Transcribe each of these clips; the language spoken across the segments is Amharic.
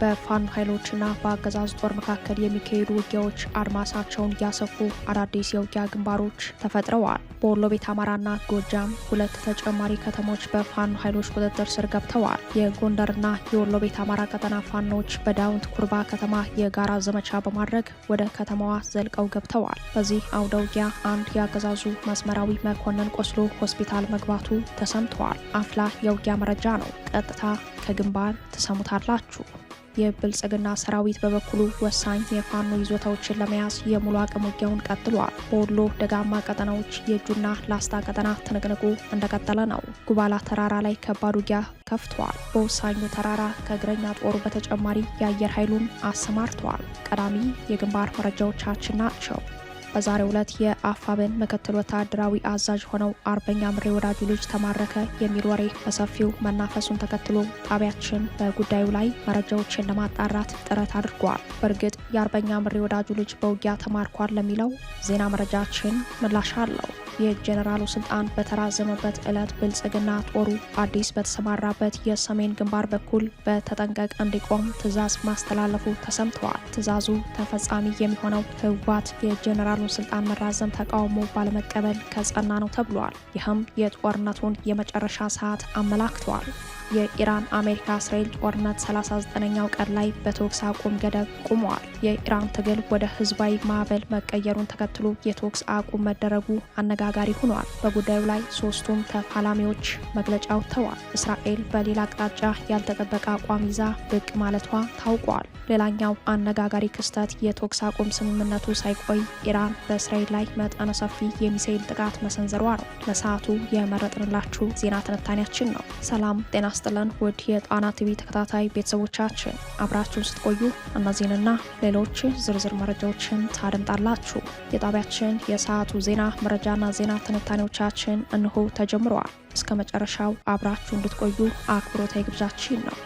በፋኖ ኃይሎችና በአገዛዝ ጦር መካከል የሚካሄዱ ውጊያዎች አድማሳቸውን እያሰፉ አዳዲስ የውጊያ ግንባሮች ተፈጥረዋል። በወሎ ቤት አማራና ጎጃም ሁለት ተጨማሪ ከተሞች በፋኖ ኃይሎች ቁጥጥር ስር ገብተዋል። የጎንደርና የወሎ ቤት አማራ ቀጠና ፋኖች በዳውንት ኩርባ ከተማ የጋራ ዘመቻ በማድረግ ወደ ከተማዋ ዘልቀው ገብተዋል። በዚህ አውደ ውጊያ አንድ የአገዛዙ መስመራዊ መኮንን ቆስሎ ሆስፒታል መግባቱ ተሰምተዋል። አፍላ የውጊያ መረጃ ነው። ቀጥታ ከግንባር ተሰሙታላችሁ። የብልጽግና ሰራዊት በበኩሉ ወሳኝ የፋኖ ይዞታዎችን ለመያዝ የሙሉ አቅም ውጊያውን ቀጥሏል። በወሎ ደጋማ ቀጠናዎች የእጁና ላስታ ቀጠና ትንቅንቁ እንደቀጠለ ነው። ጉባላ ተራራ ላይ ከባድ ውጊያ ከፍቷል። በወሳኙ ተራራ ከእግረኛ ጦሩ በተጨማሪ የአየር ኃይሉን አሰማርተዋል። ቀዳሚ የግንባር መረጃዎቻችን ናቸው። በዛሬው ዕለት የአፋብን ምክትል ወታደራዊ አዛዥ ሆነው አርበኛ ምሬ ወዳጁ ልጅ ተማረከ የሚል ወሬ በሰፊው መናፈሱን ተከትሎ ጣቢያችን በጉዳዩ ላይ መረጃዎችን ለማጣራት ጥረት አድርጓል። በእርግጥ የአርበኛ ምሬ ወዳጁ ልጅ በውጊያ ተማርኳል ለሚለው ዜና መረጃችን ምላሽ አለው። የጄኔራሉ ስልጣን በተራዘመበት ዕለት ብልጽግና ጦሩ አዲስ በተሰማራበት የሰሜን ግንባር በኩል በተጠንቀቅ እንዲቆም ትዕዛዝ ማስተላለፉ ተሰምተዋል። ትዕዛዙ ተፈጻሚ የሚሆነው ህወሓት የጄኔራሉን ስልጣን መራዘም ተቃውሞ ባለመቀበል ከጸና ነው ተብሏል። ይህም የጦርነቱን የመጨረሻ ሰዓት አመላክቷል። የኢራን አሜሪካ እስራኤል ጦርነት 39ኛው ቀን ላይ በተኩስ አቁም ገደብ ቆመዋል። የኢራን ትግል ወደ ህዝባዊ ማዕበል መቀየሩን ተከትሎ የተኩስ አቁም መደረጉ አነጋጋሪ ሆኗል። በጉዳዩ ላይ ሶስቱም ተፋላሚዎች መግለጫ አውጥተዋል። እስራኤል በሌላ አቅጣጫ ያልተጠበቀ አቋም ይዛ ብቅ ማለቷ ታውቋል። ሌላኛው አነጋጋሪ ክስተት የተኩስ አቁም ስምምነቱ ሳይቆይ ኢራን በእስራኤል ላይ መጠነ ሰፊ የሚሳኤል ጥቃት መሰንዘሯ ነው። ለሰዓቱ የመረጥንላችሁ ዜና ትንታኔያችን ነው። ሰላም ጤና ስጥልን ውድ የጣና ቲቪ ተከታታይ ቤተሰቦቻችን፣ አብራችሁን ስትቆዩ እነዚህንና ሌሎች ዝርዝር መረጃዎችን ታደምጣላችሁ። የጣቢያችን የሰዓቱ ዜና መረጃና ዜና ትንታኔዎቻችን እንሆ ተጀምረዋል። እስከ መጨረሻው አብራችሁ እንድትቆዩ አክብሮታዊ ግብዣችን ነው።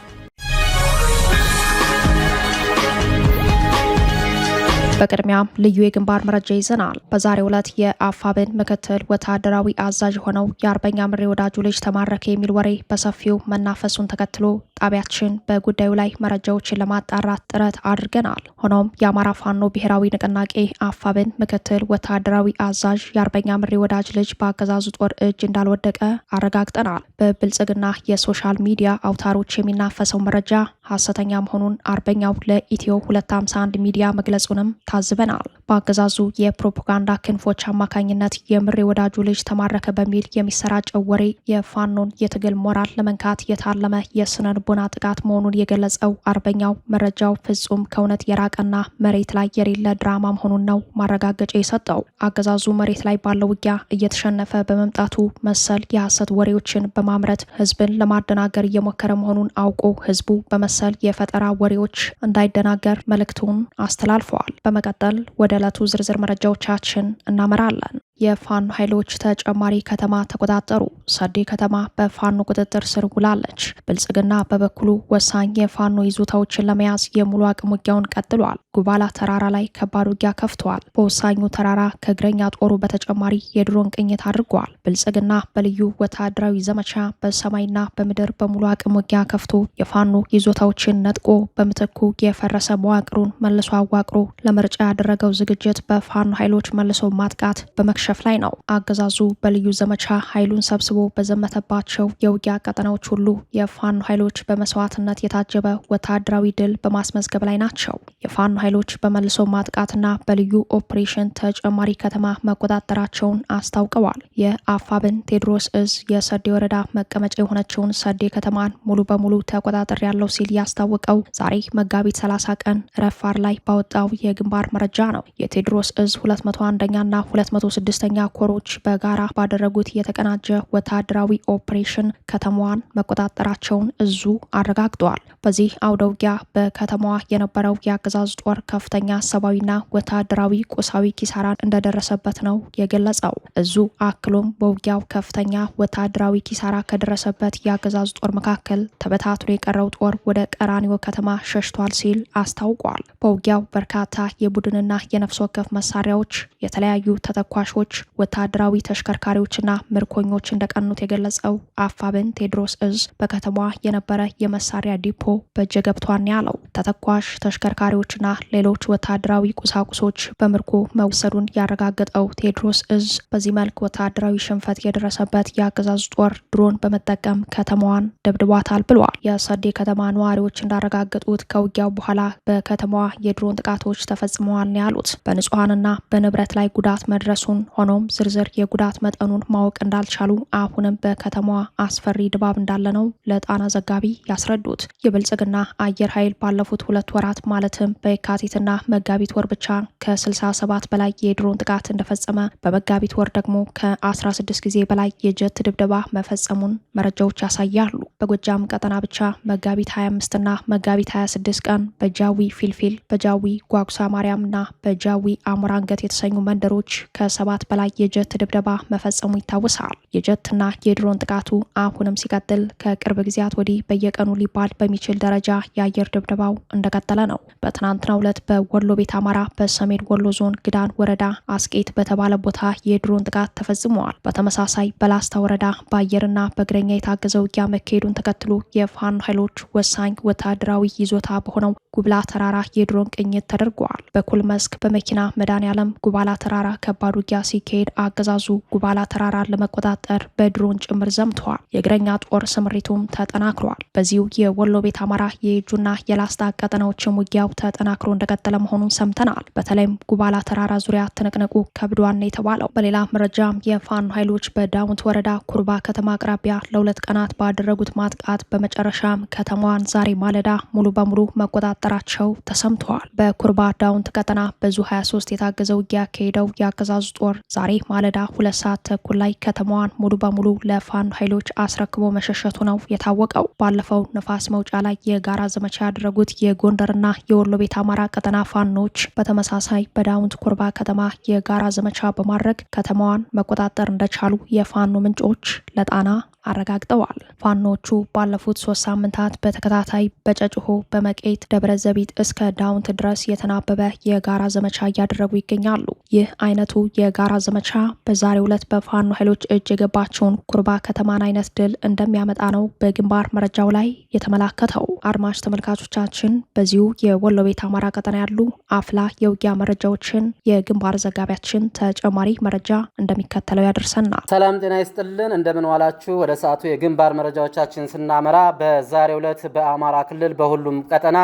በቅድሚያም ልዩ የግንባር መረጃ ይዘናል። በዛሬው ዕለት የአፋብን ምክትል ወታደራዊ አዛዥ ሆነው የአርበኛ ምሬ ወዳጁ ልጅ ተማረከ የሚል ወሬ በሰፊው መናፈሱን ተከትሎ ጣቢያችን በጉዳዩ ላይ መረጃዎችን ለማጣራት ጥረት አድርገናል። ሆኖም የአማራ ፋኖ ብሔራዊ ንቅናቄ አፋብን ምክትል ወታደራዊ አዛዥ የአርበኛ ምሬ ወዳጅ ልጅ በአገዛዙ ጦር እጅ እንዳልወደቀ አረጋግጠናል። በብልጽግና የሶሻል ሚዲያ አውታሮች የሚናፈሰው መረጃ ሐሰተኛ መሆኑን አርበኛው ለኢትዮ 251 ሚዲያ መግለጹንም ታዝበናል። በአገዛዙ የፕሮፓጋንዳ ክንፎች አማካኝነት የምሬ ወዳጁ ልጅ ተማረከ በሚል የሚሰራጨው ወሬ የፋኖን የትግል ሞራል ለመንካት የታለመ የስነ ልቦና ጥቃት መሆኑን የገለጸው አርበኛው መረጃው ፍጹም ከእውነት የራቀና መሬት ላይ የሌለ ድራማ መሆኑን ነው ማረጋገጫ የሰጠው። አገዛዙ መሬት ላይ ባለው ውጊያ እየተሸነፈ በመምጣቱ መሰል የሐሰት ወሬዎችን በማምረት ህዝብን ለማደናገር እየሞከረ መሆኑን አውቆ ህዝቡ በመሰል የፈጠራ ወሬዎች እንዳይደናገር መልእክቱን አስተላልፈዋል። በመቀጠል ወደ ዕለቱ ዝርዝር መረጃዎቻችን እናመራለን። የፋኖ ኃይሎች ተጨማሪ ከተማ ተቆጣጠሩ። ሰዴ ከተማ በፋኖ ቁጥጥር ስር ውላለች። ብልጽግና በበኩሉ ወሳኝ የፋኖ ይዞታዎችን ለመያዝ የሙሉ አቅም ውጊያውን ቀጥሏል። ጉባላ ተራራ ላይ ከባድ ውጊያ ከፍቷል። በወሳኙ ተራራ ከእግረኛ ጦሩ በተጨማሪ የድሮን ቅኝት አድርጓል። ብልጽግና በልዩ ወታደራዊ ዘመቻ በሰማይና በምድር በሙሉ አቅም ውጊያ ከፍቶ የፋኖ ይዞታዎችን ነጥቆ በምትኩ የፈረሰ መዋቅሩን መልሶ አዋቅሮ ለምርጫ ያደረገው ዝግጅት በፋኖ ኃይሎች መልሶ ማጥቃት በመክሸፍ ላይ ነው። አገዛዙ በልዩ ዘመቻ ኃይሉን ሰብስቦ በዘመተባቸው የውጊያ ቀጠናዎች ሁሉ የፋኖ ኃይሎች በመስዋዕትነት የታጀበ ወታደራዊ ድል በማስመዝገብ ላይ ናቸው። የፋኖ ኃይሎች በመልሶ ማጥቃትና በልዩ ኦፕሬሽን ተጨማሪ ከተማ መቆጣጠራቸውን አስታውቀዋል። የአፋብን ቴዎድሮስ እዝ የሰዴ ወረዳ መቀመጫ የሆነችውን ሰዴ ከተማን ሙሉ በሙሉ ተቆጣጠር ያለው ሲል ያስታወቀው ዛሬ መጋቢት 30 ቀን ረፋር ላይ ባወጣው የግንባር መረጃ ነው። የቴዎድሮስ እዝ 201ኛና 206ኛ ኮሮች በጋራ ባደረጉት የተቀናጀ ወታደራዊ ኦፕሬሽን ከተማዋን መቆጣጠራቸውን እዙ አረጋግጧል። በዚህ አውደ ውጊያ በከተማዋ የነበረው የአገዛዝ ጦር ከፍተኛ ሰብአዊና ወታደራዊ ቁሳዊ ኪሳራን እንደደረሰበት ነው የገለጸው። እዙ አክሎም በውጊያው ከፍተኛ ወታደራዊ ኪሳራ ከደረሰበት የአገዛዝ ጦር መካከል ተበታትኖ የቀረው ጦር ወደ ቀራኒዮ ከተማ ሸሽቷል ሲል አስታውቋል። በውጊያው በርካታ የቡድንና የነፍስ ወከፍ መሳሪያዎች፣ የተለያዩ ተተኳሾች ቁሳቁሶች፣ ወታደራዊ ተሽከርካሪዎችና ምርኮኞች እንደቀኑት የገለጸው አፋብን ቴዎድሮስ እዝ በከተማዋ የነበረ የመሳሪያ ዲፖ በእጅ ገብቷል ያለው ተተኳሽ ተሽከርካሪዎችና ሌሎች ወታደራዊ ቁሳቁሶች በምርኮ መወሰዱን ያረጋገጠው ቴዎድሮስ እዝ በዚህ መልክ ወታደራዊ ሽንፈት የደረሰበት የአገዛዙ ጦር ድሮን በመጠቀም ከተማዋን ደብድቧታል ብሏል። የሰዴ ከተማ ነዋሪዎች እንዳረጋገጡት ከውጊያው በኋላ በከተማዋ የድሮን ጥቃቶች ተፈጽመዋል ያሉት በንጹሃንና በንብረት ላይ ጉዳት መድረሱን፣ ሆኖም ዝርዝር የጉዳት መጠኑን ማወቅ እንዳልቻሉ አሁንም በከተማዋ አስፈሪ ድባብ እንዳለ ነው ለጣና ዘጋቢ ያስረዱት። የብልጽግና አየር ኃይል ባለፉት 2 ወራት ማለትም በየካቲትና መጋቢት ወር ብቻ ከ67 በላይ የድሮን ጥቃት እንደፈጸመ፣ በመጋቢት ወር ደግሞ ከ16 ጊዜ በላይ የጀት ድብደባ መፈጸሙን መረጃዎች ያሳያሉ። በጎጃም ቀጠና ብቻ መጋቢት 25 እና መጋቢት 26 ቀን በጃዊ ፊልፊል፣ በጃዊ ጓጉሳ ማርያምና በጃዊ አሞራንገት የተሰኙ መንደሮች ከ7 በላይ የጀት ድብደባ መፈጸሙ ይታወሳል። የጀትና የድሮን ጥቃቱ አሁንም ሲቀጥል ከቅርብ ጊዜያት ወዲህ በየቀኑ ሊባል በሚችል ደረጃ የአየር ድብደባው እንደቀጠለ ነው። በትናንትናው ዕለት በወሎ ቤት አማራ በሰሜን ወሎ ዞን ግዳን ወረዳ አስቄት በተባለ ቦታ የድሮን ጥቃት ተፈጽመዋል። በተመሳሳይ በላስታ ወረዳ በአየርና በእግረኛ የታገዘ ውጊያ መካሄዱን ተከትሎ የፋኖ ኃይሎች ወሳኝ ወታደራዊ ይዞታ በሆነው ጉብላ ተራራ የድሮን ቅኝት ተደርጓል። በኩል መስክ በመኪና መድኃኔዓለም ጉባላ ተራራ ከባድ ውጊያ ሲካሄድ አገዛዙ ጉባላ ተራራን ለመቆጣጠር በድሮን ጭምር ዘምተዋል። የእግረኛ ጦር ስምሪቱም ተጠናክሯል። በዚሁ የወሎ ቤት አማራ የእጁና የላስታ ቀጠናዎችም ውጊያው ተጠናክሮ እንደቀጠለ መሆኑን ሰምተናል። በተለይም ጉባላ ተራራ ዙሪያ ትንቅንቁ ከብዷን የተባለው። በሌላ መረጃም የፋኖ ኃይሎች በዳውንት ወረዳ ኩርባ ከተማ አቅራቢያ ለ2 ቀናት ባደረጉት ማጥቃት በመጨረሻም ከተማዋን ዛሬ ማለዳ ሙሉ በሙሉ መቆጣጠራቸው ተሰምተዋል። በኩርባ ዳውንት ቀጠና በዙ 23 የታገዘ ውጊያ ያካሄደው የአገዛዙ ጦር ዛሬ ማለዳ 2 ሰዓት ተኩል ላይ ከተማዋን ሙሉ በሙሉ ለፋኖ ኃይሎች አስረክቦ መሸሸቱ ነው የታወቀው። ባለፈው ንፋስ መውጫ ላይ የጋራ ዘመቻ ያደረጉት የጎንደርና የወሎ ቤት አማራ ቀጠና ፋኖች በተመሳሳይ በዳውንት ኩርባ ከተማ የጋራ ዘመቻ በማድረግ ከተማዋን መቆጣጠር እንደቻሉ የፋኖ ምንጮች ለጣና አረጋግጠዋል። ፋኖቹ ባለፉት 3 ሳምንታት በተከታታይ በጨጭሆ፣ በመቄት፣ ደብረ ዘቢጥ እስከ ዳውንት ድረስ የተናበበ የጋራ ዘመቻ እያደረጉ ይገኛሉ። ይህ አይነቱ የጋራ ዘመቻ በዛሬው ዕለት በፋኖ ኃይሎች እጅ የገባቸውን ኩርባ ከተማን አይነት ድል እንደሚያመጣ ነው በግንባር መረጃው ላይ የተመላከተው። አድማጭ ተመልካቾቻችን በዚሁ የወሎ ቤት አማራ ቀጠና ያሉ አፍላ የውጊያ መረጃዎችን የግንባር ዘጋቢያችን ተጨማሪ መረጃ እንደሚከተለው ያደርሰናል። ሰላም ጤና ይስጥልን፣ እንደምን ዋላችሁ። ወደ ሰዓቱ የግንባር መረጃዎቻችን ስናመራ በዛሬው ዕለት በአማራ ክልል በሁሉም ቀጠና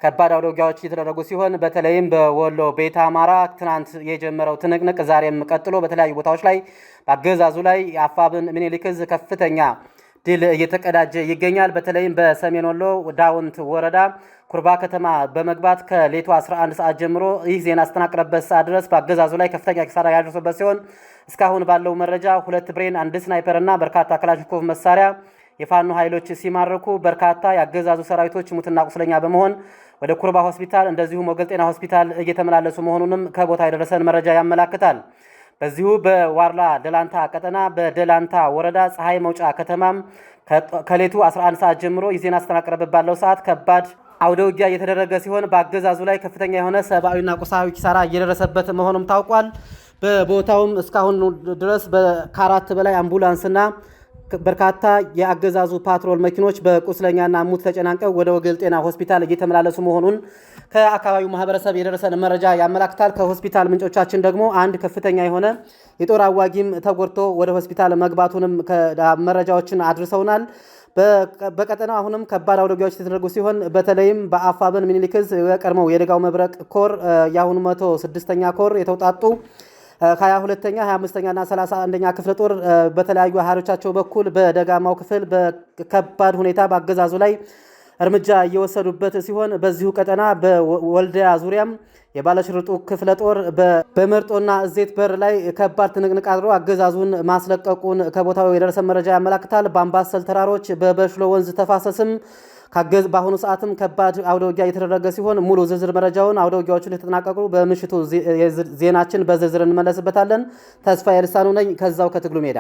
ከባድ አውደ ውጊያዎች እየተደረጉ ሲሆን በተለይም በወሎ ቤት አማራ ትናንት የጀመረው ትንቅንቅ ዛሬም ቀጥሎ በተለያዩ ቦታዎች ላይ በአገዛዙ ላይ አፋብን ምኒልክ ዕዝ ከፍተኛ ድል እየተቀዳጀ ይገኛል። በተለይም በሰሜን ወሎ ዳውንት ወረዳ ኩርባ ከተማ በመግባት ከሌቱ 11 ሰዓት ጀምሮ ይህ ዜና አስተናቀረበት ሰዓት ድረስ በአገዛዙ ላይ ከፍተኛ ኪሳራ ያደረሰበት ሲሆን እስካሁን ባለው መረጃ 2 ብሬን፣ 1 ስናይፐር እና በርካታ ክላሽንኮቭ መሳሪያ የፋኖ ኃይሎች ሲማርኩ በርካታ የአገዛዙ ሰራዊቶች ሙትና ቁስለኛ በመሆን ወደ ኩርባ ሆስፒታል እንደዚሁ ሞገል ጤና ሆስፒታል እየተመላለሱ መሆኑንም ከቦታ የደረሰን መረጃ ያመላክታል። በዚሁ በዋርላ ደላንታ ቀጠና በደላንታ ወረዳ ፀሐይ መውጫ ከተማም ከሌቱ 11 ሰዓት ጀምሮ የዜና አስተናቀረበት ባለው ሰዓት ከባድ አውደ ውጊያ እየተደረገ ሲሆን በአገዛዙ ላይ ከፍተኛ የሆነ ሰብአዊና ቁሳዊ ኪሳራ እየደረሰበት መሆኑም ታውቋል። በቦታውም እስካሁን ድረስ ከ4 በላይ አምቡላንስና በርካታ የአገዛዙ ፓትሮል መኪኖች በቁስለኛና ሙት ተጨናንቀው ወደ ወገል ጤና ሆስፒታል እየተመላለሱ መሆኑን ከአካባቢው ማህበረሰብ የደረሰን መረጃ ያመላክታል። ከሆስፒታል ምንጮቻችን ደግሞ አንድ ከፍተኛ የሆነ የጦር አዋጊም ተጎድቶ ወደ ሆስፒታል መግባቱንም መረጃዎችን አድርሰውናል። በቀጠናው አሁንም ከባድ አውደ ውጊያዎች የተደረጉ ሲሆን በተለይም በአፋብን ምኒልክ ዕዝ የቀድሞው የደጋው መብረቅ ኮር የአሁኑ 106ኛ ኮር የተውጣጡ 22ኛ 25ኛ እና 31ኛ ክፍለ ጦር በተለያዩ አሃሮቻቸው በኩል በደጋማው ክፍል በከባድ ሁኔታ በአገዛዙ ላይ እርምጃ እየወሰዱበት ሲሆን በዚሁ ቀጠና በወልዲያ ዙሪያም የባለሽርጡ ክፍለ ጦር በመርጦና እዜት በር ላይ ከባድ ትንቅንቅ አድርጎ አገዛዙን ማስለቀቁን ከቦታው የደረሰ መረጃ ያመላክታል። በአምባሰል ተራሮች በበሽሎ ወንዝ ተፋሰስም በአሁኑ ሰዓትም ከባድ አውደ ውጊያ እየተደረገ ሲሆን ሙሉ ዝርዝር መረጃውን አውደ ውጊያዎቹን የተጠናቀቁ በምሽቱ ዜናችን በዝርዝር እንመለስበታለን። ተስፋዬ ልሳኑ ነኝ ከዛው ከትግሉ ሜዳ።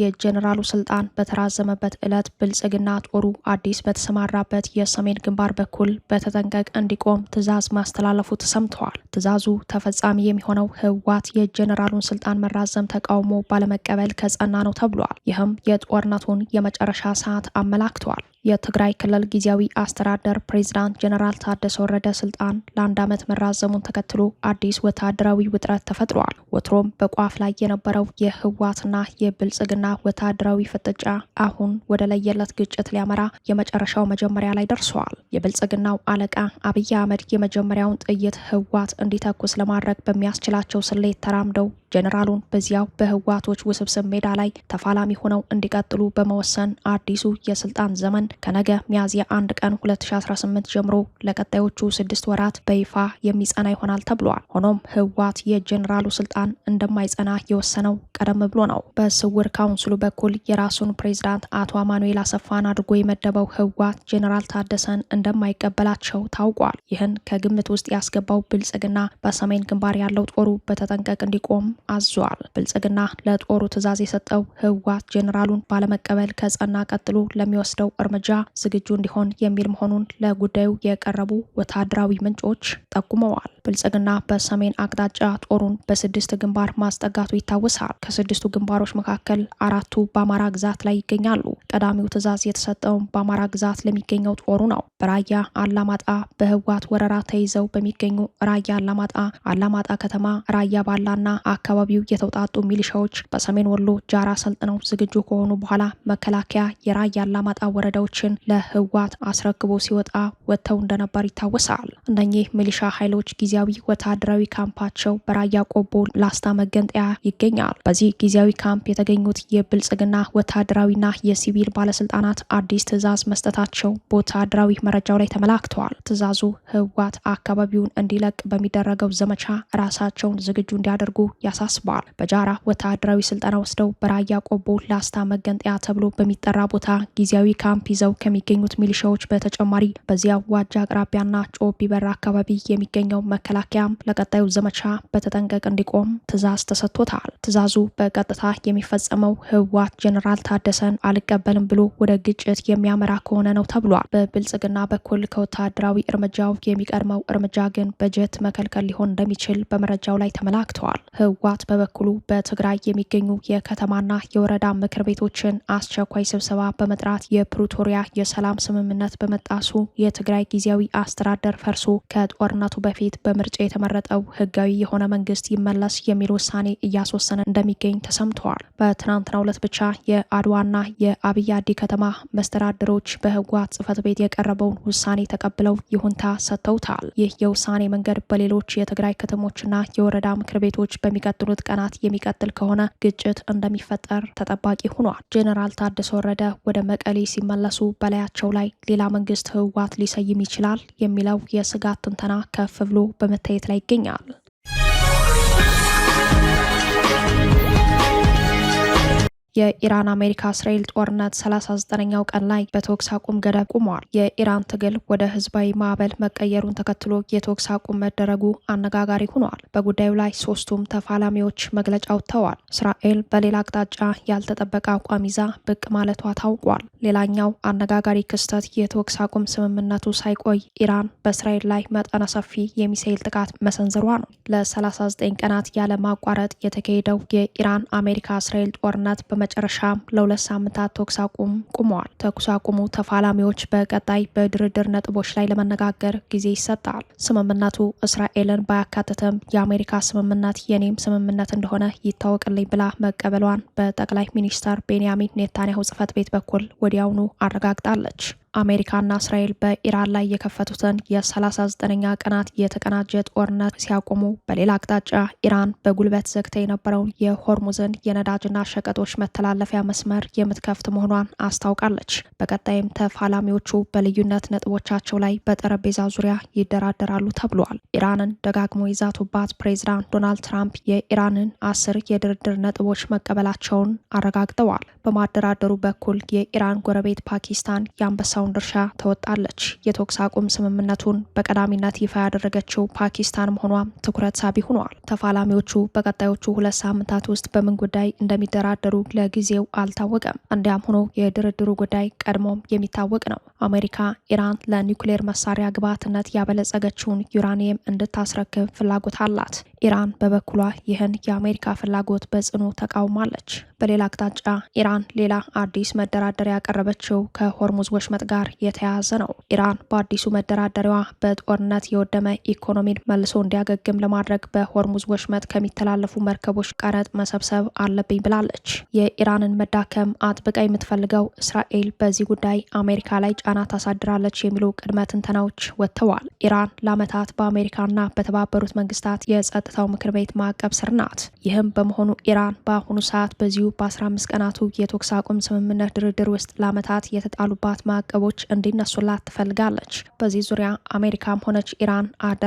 የጀኔራሉ ስልጣን በተራዘመበት ዕለት ብልጽግና ጦሩ አዲስ በተሰማራበት የሰሜን ግንባር በኩል በተጠንቀቅ እንዲቆም ትዕዛዝ ማስተላለፉ ተሰምተዋል። ትዕዛዙ ተፈጻሚ የሚሆነው ህወሓት የጀኔራሉን ስልጣን መራዘም ተቃውሞ ባለመቀበል ከጸና ነው ተብሏል። ይህም የጦርነቱን የመጨረሻ ሰዓት አመላክተዋል። የትግራይ ክልል ጊዜያዊ አስተዳደር ፕሬዝዳንት ጀነራል ታደሰ ወረደ ስልጣን ለአንድ ዓመት መራዘሙን ተከትሎ አዲስ ወታደራዊ ውጥረት ተፈጥሯል። ወትሮም በቋፍ ላይ የነበረው የህወሓትና የብልጽግና ወታደራዊ ፍጥጫ አሁን ወደ ለየለት ግጭት ሊያመራ የመጨረሻው መጀመሪያ ላይ ደርሰዋል። የብልጽግናው አለቃ አብይ አህመድ የመጀመሪያውን ጥይት ህወሓት እንዲተኩስ ለማድረግ በሚያስችላቸው ስሌት ተራምደው ጀነራሉን በዚያው በህወሓቶች ውስብስብ ሜዳ ላይ ተፋላሚ ሆነው እንዲቀጥሉ በመወሰን አዲሱ የስልጣን ዘመን ከነገ ሚያዝያ 1 ቀን 2018 ጀምሮ ለቀጣዮቹ 6 ወራት በይፋ የሚጸና ይሆናል ተብሏል። ሆኖም ህወሓት የጀኔራሉ ስልጣን እንደማይጸና የወሰነው ቀደም ብሎ ነው። በስውር ካውንስሉ በኩል የራሱን ፕሬዝዳንት አቶ አማኑኤል አሰፋን አድርጎ የመደበው ህወሓት ጀኔራል ታደሰን እንደማይቀበላቸው ታውቋል። ይህን ከግምት ውስጥ ያስገባው ብልጽግና በሰሜን ግንባር ያለው ጦሩ በተጠንቀቅ እንዲቆም አዟል። ብልጽግና ለጦሩ ትዕዛዝ የሰጠው ህወሓት ጀኔራሉን ባለመቀበል ከጸና ቀጥሎ ለሚወስደው እርምጃ ዝግጁ እንዲሆን የሚል መሆኑን ለጉዳዩ የቀረቡ ወታደራዊ ምንጮች ጠቁመዋል። ብልጽግና በሰሜን አቅጣጫ ጦሩን በ6 ግንባር ማስጠጋቱ ይታወሳል። ከ6ቱ ግንባሮች መካከል 4ቱ በአማራ ግዛት ላይ ይገኛሉ። ቀዳሚው ትዕዛዝ የተሰጠው በአማራ ግዛት ለሚገኘው ጦሩ ነው። በራያ አላማጣ በህወሓት ወረራ ተይዘው በሚገኙ ራያ አላማጣ ከተማ፣ ራያ ባላና አካባቢው የተውጣጡ ሚሊሻዎች በሰሜን ወሎ ጃራ ሰልጥነው ዝግጁ ከሆኑ በኋላ መከላከያ የራያ አላማጣ ወረዳዎችን ለህወሓት አስረክቦ ሲወጣ ወጥተው እንደነበር ይታወሳል። እነኚህ ሚሊሻ ኃይሎች ጊዜያዊ ወታደራዊ ካምፓቸው በራያ ቆቦ ላስታ መገንጠያ ይገኛል። በዚህ ጊዜያዊ ካምፕ የተገኙት የብልጽግና ወታደራዊና የሲቪል ባለስልጣናት አዲስ ትዕዛዝ መስጠታቸው በወታደራዊ መረጃው ላይ ተመላክተዋል። ትዕዛዙ ህወሓት አካባቢውን እንዲለቅ በሚደረገው ዘመቻ ራሳቸውን ዝግጁ እንዲያደርጉ ያሳስባል። በጃራ ወታደራዊ ስልጠና ወስደው በራያ ቆቦ ላስታ መገንጠያ ተብሎ በሚጠራ ቦታ ጊዜያዊ ካምፕ ይዘው ከሚገኙት ሚሊሻዎች በተጨማሪ በዚያ ዋጃ አቅራቢያና ጮቢ በር አካባቢ የሚገኘው መከላከያም ለቀጣዩ ዘመቻ በተጠንቀቅ እንዲቆም ትዕዛዝ ተሰጥቶታል። ትዕዛዙ በቀጥታ የሚፈጸመው ህወሓት ጀኔራል ታደሰን አልቀበልም ብሎ ወደ ግጭት የሚያመራ ከሆነ ነው ተብሏል። በብልጽግና በኩል ከወታደራዊ እርምጃው የሚቀድመው እርምጃ ግን በጀት መከልከል ሊሆን እንደሚችል በመረጃው ላይ ተመላክተዋል። ህወሓት በበኩሉ በትግራይ የሚገኙ የከተማና የወረዳ ምክር ቤቶችን አስቸኳይ ስብሰባ በመጥራት የፕሪቶሪያ የሰላም ስምምነት በመጣሱ የትግራይ ጊዜያዊ አስተዳደር ፈርሶ ከጦርነቱ በፊት በምርጫ የተመረጠው ህጋዊ የሆነ መንግስት ይመለስ የሚል ውሳኔ እያስወሰነ እንደሚገኝ ተሰምተዋል። በትናንትናው ዕለት ብቻ የአድዋና የአብይ አዲ ከተማ መስተዳድሮች በህወሓት ጽህፈት ቤት የቀረበውን ውሳኔ ተቀብለው ይሁንታ ሰጥተውታል። ይህ የውሳኔ መንገድ በሌሎች የትግራይ ከተሞችና የወረዳ ምክር ቤቶች በሚቀጥሉት ቀናት የሚቀጥል ከሆነ ግጭት እንደሚፈጠር ተጠባቂ ሆኗል። ጀኔራል ታደሰ ወረደ ወደ መቀሌ ሲመለሱ በላያቸው ላይ ሌላ መንግስት ህወሓት ሊሰይም ይችላል የሚለው የስጋት ትንተና ከፍ ብሎ በመታየት ላይ ይገኛል። የኢራን አሜሪካ እስራኤል ጦርነት 39ኛው ቀን ላይ በተኩስ አቁም ገደብ ቆሟል። የኢራን ትግል ወደ ህዝባዊ ማዕበል መቀየሩን ተከትሎ የተኩስ አቁም መደረጉ አነጋጋሪ ሆኗል። በጉዳዩ ላይ ሶስቱም ተፋላሚዎች መግለጫ ወጥተዋል። እስራኤል በሌላ አቅጣጫ ያልተጠበቀ አቋም ይዛ ብቅ ማለቷ ታውቋል። ሌላኛው አነጋጋሪ ክስተት የተኩስ አቁም ስምምነቱ ሳይቆይ ኢራን በእስራኤል ላይ መጠነ ሰፊ የሚሳኤል ጥቃት መሰንዘሯ ነው። ለ39 ቀናት ያለ ማቋረጥ የተካሄደው የኢራን አሜሪካ እስራኤል ጦርነት በመጨረሻ ለ2 ሳምንታት ተኩስ አቁም ቆመዋል። ተኩስ አቁሙ ተፋላሚዎች በቀጣይ በድርድር ነጥቦች ላይ ለመነጋገር ጊዜ ይሰጣል። ስምምነቱ እስራኤልን ባያካትትም የአሜሪካ ስምምነት የኔም ስምምነት እንደሆነ ይታወቅልኝ ብላ መቀበሏን በጠቅላይ ሚኒስትር ቤንያሚን ኔታንያሁ ጽህፈት ቤት በኩል ወዲያውኑ አረጋግጣለች። አሜሪካና እስራኤል በኢራን ላይ የከፈቱትን የ39ኛ ቀናት የተቀናጀ ጦርነት ሲያቆሙ፣ በሌላ አቅጣጫ ኢራን በጉልበት ዘግታ የነበረውን የሆርሙዝን የነዳጅና ሸቀጦች መተላለፊያ መስመር የምትከፍት መሆኗን አስታውቃለች። በቀጣይም ተፋላሚዎቹ በልዩነት ነጥቦቻቸው ላይ በጠረጴዛ ዙሪያ ይደራደራሉ ተብሏል። ኢራንን ደጋግሞ ይዛቱባት ፕሬዚዳንት ዶናልድ ትራምፕ የኢራንን 10 የድርድር ነጥቦች መቀበላቸውን አረጋግጠዋል። በማደራደሩ በኩል የኢራን ጎረቤት ፓኪስታን የአንበሳው የአንበሳውን ድርሻ ተወጣለች። የተኩስ አቁም ስምምነቱን በቀዳሚነት ይፋ ያደረገችው ፓኪስታን መሆኗም ትኩረት ሳቢ ሆኗል። ተፋላሚዎቹ በቀጣዮቹ 2 ሳምንታት ውስጥ በምን ጉዳይ እንደሚደራደሩ ለጊዜው አልታወቀም። እንዲያም ሆኖ የድርድሩ ጉዳይ ቀድሞም የሚታወቅ ነው። አሜሪካ ኢራን ለኒውክሌር መሳሪያ ግብዓትነት ያበለጸገችውን ዩራኒየም እንድታስረክብ ፍላጎት አላት። ኢራን በበኩሏ ይህን የአሜሪካ ፍላጎት በጽኑ ተቃውማለች። በሌላ አቅጣጫ ኢራን ሌላ አዲስ መደራደሪያ ያቀረበችው ከሆርሙዝ ወሽመጥ ጋር የተያያዘ ነው። ኢራን በአዲሱ መደራደሪያዋ በጦርነት የወደመ ኢኮኖሚን መልሶ እንዲያገግም ለማድረግ በሆርሙዝ ወሽመጥ ከሚተላለፉ መርከቦች ቀረጥ መሰብሰብ አለብኝ ብላለች። የኢራንን መዳከም አጥብቃ የምትፈልገው እስራኤል በዚህ ጉዳይ አሜሪካ ላይ ጫና ታሳድራለች የሚሉ ቅድመ ትንተናዎች ወጥተዋል። ኢራን ለዓመታት በአሜሪካና በተባበሩት መንግስታት የጸጥታው ምክር ቤት ማዕቀብ ስር ናት። ይህም በመሆኑ ኢራን በአሁኑ ሰዓት በዚሁ በ15 ቀናቱ የተኩስ አቁም ስምምነት ድርድር ውስጥ ለዓመታት የተጣሉባት ማዕቀቦች እንዲነሱላት ትፈልጋለች። በዚህ ዙሪያ አሜሪካም ሆነች ኢራን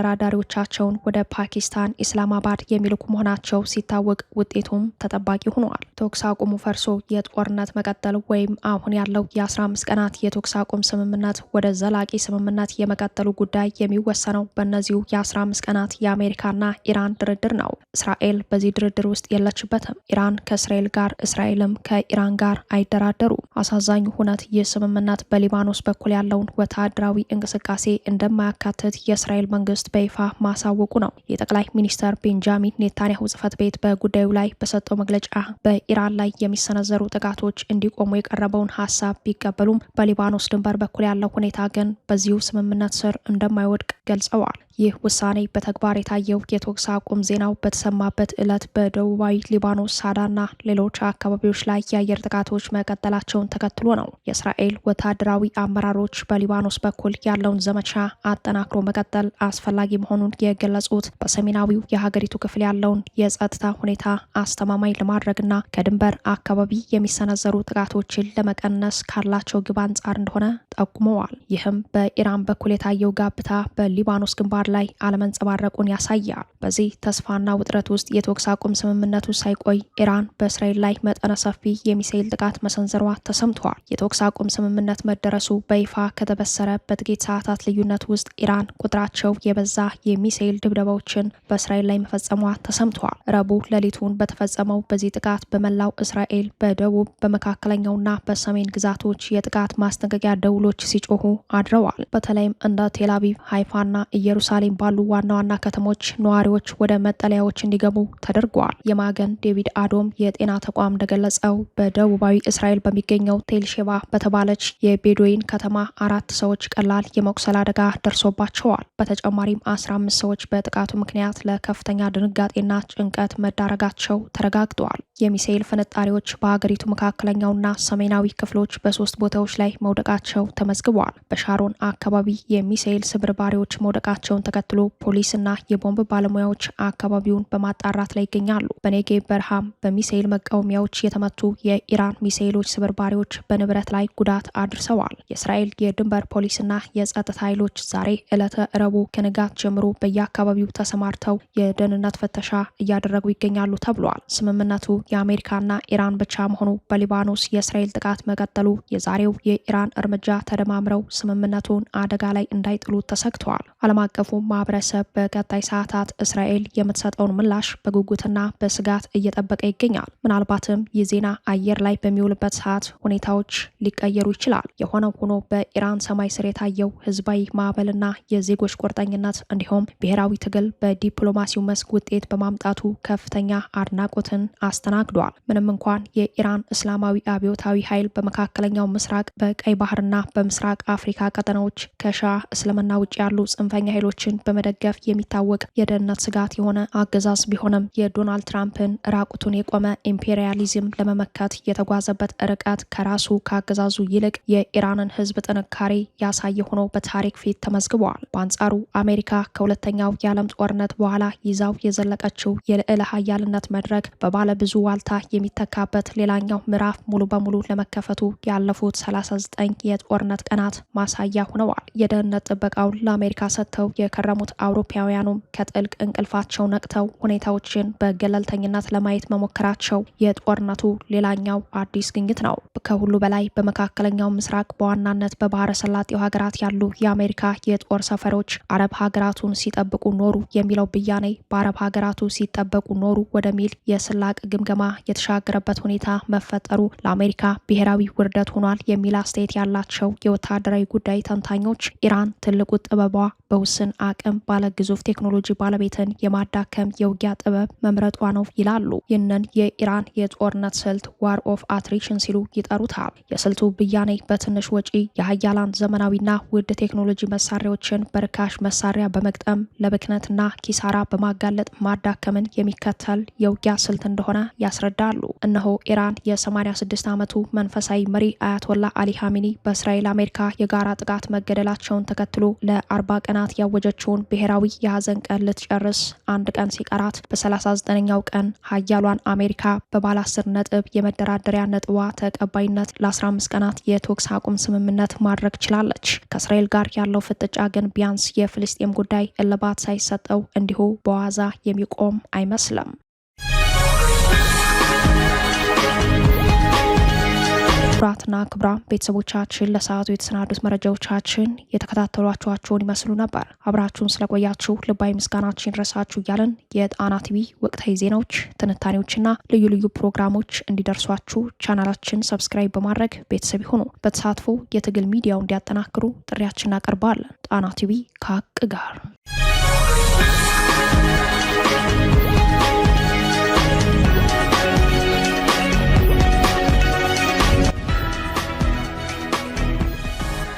አደራዳሪዎቻቸውን ወደ ፓኪስታን ኢስላማባድ የሚልኩ መሆናቸው ሲታወቅ ውጤቱም ተጠባቂ ሆኗል። ተኩስ አቁሙ ፈርሶ የጦርነት መቀጠል ወይም አሁን ያለው የ15 ቀናት የተኩስ አቁም ስምምነት ወደ ዘላቂ ስምምነት የመቀጠሉ ጉዳይ የሚወሰነው በእነዚሁ የ15 ቀናት የአሜሪካና ኢራን ድርድር ነው። እስራኤል በዚህ ድርድር ውስጥ የለችበትም። ኢራን ከእስራኤል ጋር፣ እስራኤልም ከኢራን ጋር አይደራደሩ። አሳዛኙ ሁነት ይህ ስምምነት በሊባኖስ በኩል ያለውን ወታደራዊ እንቅስቃሴ እንደማያካትት የእስራኤል መንግስት በይፋ ማሳወቁ ነው። የጠቅላይ ሚኒስትር ቤንጃሚን ኔታንያሁ ጽህፈት ቤት በጉዳዩ ላይ በሰጠው መግለጫ በኢራን ላይ የሚሰነዘሩ ጥቃቶች እንዲቆሙ የቀረበውን ሀሳብ ቢቀበሉም በሊባኖስ ድንበር በኩል ያለው ሁኔታ ግን በዚሁ ስምምነት ስር እንደማይወድቅ ገልጸዋል። ይህ ውሳኔ በተግባር የታየው የተኩስ አቁም ዜናው በተሰማበት ዕለት በደቡባዊ ሊባኖስ ሳዳና ሌሎች አካባቢዎች ላይ የአየር ጥቃቶች መቀጠላቸውን ተከትሎ ነው። የእስራኤል ወታደራዊ አመራሮች በሊባኖስ በኩል ያለውን ዘመቻ አጠናክሮ መቀጠል አስፈላጊ መሆኑን የገለጹት በሰሜናዊው የሀገሪቱ ክፍል ያለውን የጸጥታ ሁኔታ አስተማማኝ ለማድረግና ከድንበር አካባቢ የሚሰነዘሩ ጥቃቶችን ለመቀነስ ካላቸው ግብ አንጻር እንደሆነ ጠቁመዋል። ይህም በኢራን በኩል የታየው ጋብታ በሊባኖስ ግንባር ላይ አለመንጸባረቁን ያሳያል። በዚህ ተስፋና ውጥረት ውስጥ የተኩስ አቁም ስምምነቱ ሳይቆይ ኢራን በእስራኤል ላይ መጠነ ሰፊ የሚሳኤል ጥቃት መሰንዘሯ ተሰምቷል። የተኩስ አቁም ስምምነት መደረሱ በይፋ ከተበሰረ በጥቂት ሰዓታት ልዩነት ውስጥ ኢራን ቁጥራቸው የበዛ የሚሳኤል ድብደባዎችን በእስራኤል ላይ መፈጸሟ ተሰምቷል። ረቡዕ ሌሊቱን በተፈጸመው በዚህ ጥቃት በመላው እስራኤል በደቡብ በመካከለኛውና በሰሜን ግዛቶች የጥቃት ማስጠንቀቂያ ደውሎች ሲጮሁ አድረዋል። በተለይም እንደ ቴልአቪቭ፣ ሃይፋና ኢየሩሳሌም ባሉ ዋና ዋና ከተሞች ነዋሪዎች ወደ መጠለያዎች እንዲገቡ ተደርጓል። የማገን ዴቪድ አዶም የጤና ተቋም እንደገለጸው በደቡባዊ እስራኤል በሚገኘው ቴልሼባ በተባለች የቤዶይን ከተማ 4 ሰዎች ቀላል የመቁሰል አደጋ ደርሶባቸዋል። በተጨማሪም 15 ሰዎች በጥቃቱ ምክንያት ለከፍተኛ ድንጋጤና ጭንቀት መዳረጋቸው ተረጋግጧል። የሚሳኤል ፍንጣሪዎች በሀገሪቱ መካከለኛውና ሰሜናዊ ክፍሎች በ3 ቦታዎች ላይ መውደቃቸው ተመዝግቧል። በሻሮን አካባቢ የሚሳኤል ስብርባሪዎች መውደቃቸውን ተከትሎ ፖሊስና የቦምብ ባለሙያዎች አካባቢውን በማጣራት ላይ ይገኛሉ። በኔጌቭ በረሃም በሚሳኤል መቃወሚያዎች የተመቱ የኢራን ሚሳኤሎች ስብርባሪዎች በንብረት ላይ ጉዳት አድርሰዋል። የእስራኤል የድንበር ፖሊስና የጸጥታ ኃይሎች ዛሬ ዕለተ ረቡዕ ከንጋት ጀምሮ በየአካባቢው ተሰማርተው የደህንነት ፍተሻ እያደረጉ ይገኛሉ ተብሏል። ስምምነቱ የአሜሪካና ኢራን ብቻ መሆኑ በሊባኖስ የእስራኤል ጥቃት መቀጠሉ የዛሬው የኢራን እርምጃ ተደማምረው ስምምነቱን አደጋ ላይ እንዳይጥሉ ተሰግተዋል። ዓለም አቀፉ ማህበረሰብ በቀጣይ ሰዓታት እስራኤል የምትሰጠውን ምላሽ በጉጉትና በስጋት እየጠበቀ ይገኛል። ምናልባትም ይህ ዜና አየር ላይ በሚውልበት ሰዓት ሁኔታዎች ሊቀየሩ ይችላል። የሆነው ሆኖ በኢራን ሰማይ ስር የታየው ህዝባዊ ማዕበልና የዜጎች ቁርጠኝነት እንዲሁም ብሔራዊ ትግል በዲፕሎማሲው መስክ ውጤት በማምጣቱ ከፍተኛ አድናቆትን አስተናግዷል። ምንም እንኳን የኢራን እስላማዊ አብዮታዊ ኃይል በመካከለኛው ምስራቅ በቀይ ባህርና በምስራቅ አፍሪካ ቀጠናዎች ከሺዓ እስልምና ውጭ ያሉ ጽንፈኛ ኃይሎችን በመደገፍ የሚታወቅ የደህንነት ስጋት የሆነ አገዛዝ ቢሆንም የዶናልድ ትራምፕን ራቁቱን የቆመ ኢምፔሪያሊዝም ለመመከት የተጓዘበት ርቀት ከራሱ ከአገዛዙ ይልቅ የኢራንን ህዝብ ጥንካሬ ያሳየ ሆኖ በታሪክ ፊት ተመዝግቧል። በአንጻሩ አሜሪካ ከሁለተኛው የዓለም ጦርነት በኋላ ይዛው የዘለቀችው የልዕለ ኃያልነት መድረክ በባለ ብዙ ዋልታ የሚተካበት ሌላኛው ምዕራፍ ሙሉ በሙሉ ለመከፈቱ ያለፉት 39 የጦርነት ቀናት ማሳያ ሆነዋል። የደህንነት ጥበቃውን ለአሜሪካ ሰጥተው የከረሙት አውሮፓውያኑም ከጥልቅ እንቅልፋቸው ነቅተው ሁኔታዎችን በገለልተኝነት ለማየት መሞከራቸው የጦርነቱ ሌላኛው አዲስ ግኝት ነው። ከሁሉ በላይ በመካከለኛው ምስራቅ በዋናነት በባህረ ሰላጤው ሀገራት ያሉ የአሜሪካ የጦር ሰፈሮች አረብ ሀገራቱን ሲጠብቁ ኖሩ የሚለው ብያኔ በአረብ ሀገራቱ ሲጠበቁ ኖሩ ወደሚል የስላቅ ግምገማ የተሻገረበት ሁኔታ መፈጠሩ ለአሜሪካ ብሔራዊ ውርደት ሆኗል የሚል አስተያየት ያላቸው የወታደራዊ ጉዳይ ተንታኞች ኢራን ትልቁ ጥበቧ በውስን አቅም ባለ ግዙፍ ቴክኖሎጂ ባለቤትን የማዳከም የውጊያ ጥበብ መምረጧ ነው ይላሉ። ይህንን የኢራን የጦርነት ስልት ዋር ኦፍ አትሪሽን ሲሉ ይጠሩታል። የስልቱ ብያኔ በትንሽ ወጪ የሀያላን ዘመናዊና ውድ ቴክኖሎጂ መሳሪያዎችን በርካሽ መሳሪያ በመግጠም ለብክነትና ኪሳራ በማጋለጥ ማዳከምን የሚከተል የውጊያ ስልት እንደሆነ ያስረዳሉ። እነሆ ኢራን የ86 ዓመቱ መንፈሳዊ መሪ አያቶላ አሊ ሀሚኒ በእስራኤል አሜሪካ የጋራ ጥቃት መገደላቸውን ተከትሎ ለ40 ቀናት ያወጀችውን ብሔራዊ የሀዘን ቀን ልትጨርስ አንድ ቀን ሲቀራት በ39ኛው ቀን ሀያሏን አሜሪካ በባለ 10 ነጥብ የመደራደሪያ ነጥቧ ተቀባይነት ለ15 ቀናት የተኩስ አቁም ስምምነት ማድረግ ችላለች። ከእስራኤል ጋር ያለው ፍጥጫ ግን ቢያንስ የፍልስጤም ጉዳይ እልባት ሳይሰጠው እንዲሁ በዋዛ የሚቆም አይመስልም። ክቡራትና ክቡራን ቤተሰቦቻችን ለሰዓቱ የተሰናዱት መረጃዎቻችን የተከታተሏችኋቸውን ይመስሉ ነበር። አብራችሁን ስለቆያችሁ ልባዊ ምስጋናችን ይድረሳችሁ እያለን የጣና ቲቪ ወቅታዊ ዜናዎች፣ ትንታኔዎችና ልዩ ልዩ ፕሮግራሞች እንዲደርሷችሁ ቻናላችን ሰብስክራይብ በማድረግ ቤተሰብ ይሁኑ። በተሳትፎ የትግል ሚዲያው እንዲያጠናክሩ ጥሪያችን እናቀርባለን። ጣና ቲቪ ከሀቅ ጋር